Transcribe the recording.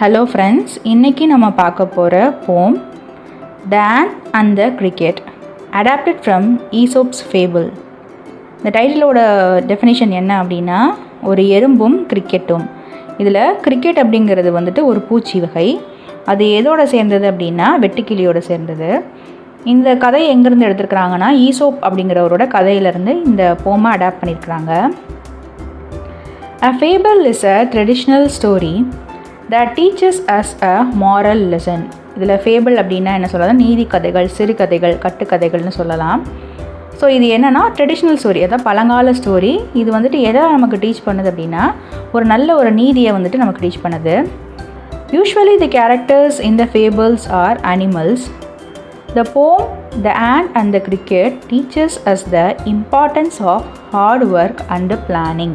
Hello friends, இன்றைக்கி நம்ம பார்க்க போகிற போம் Dan and the Cricket, adapted from Aesop's Fable. இந்த டைட்டிலோட டெஃபினேஷன் என்ன அப்படின்னா, ஒரு எறும்பும் கிரிக்கெட்டும். இதில் கிரிக்கெட் அப்படிங்கிறது வந்துட்டு ஒரு பூச்சி வகை. அது எதோட சேர்ந்தது அப்படின்னா வெட்டுக்கிளியோட சேர்ந்தது. இந்த கதையை எங்கேருந்து எடுத்துருக்குறாங்கன்னா, ஈசோப் அப்படிங்கிறவரோட கதையிலேருந்து இந்த போமை அடாப்ட் பண்ணியிருக்கிறாங்க. A fable is a traditional story that teaches us a moral lesson. இதில் ஃபேபிள் அப்படின்னா என்ன சொல்லலாம், நீதி கதைகள், சிறுகதைகள், கட்டுக்கதைகள்னு சொல்லலாம். ஸோ இது என்னென்னா ட்ரெடிஷ்னல் ஸ்டோரி, அதாவது பழங்கால ஸ்டோரி. இது வந்துட்டு எதை நமக்கு டீச் பண்ணுது அப்படின்னா, ஒரு நல்ல ஒரு நீதியை வந்துட்டு நமக்கு டீச் பண்ணுது. Usually the characters in the fables are animals. The poem The Ant and the Cricket teaches us the importance of hard work and planning.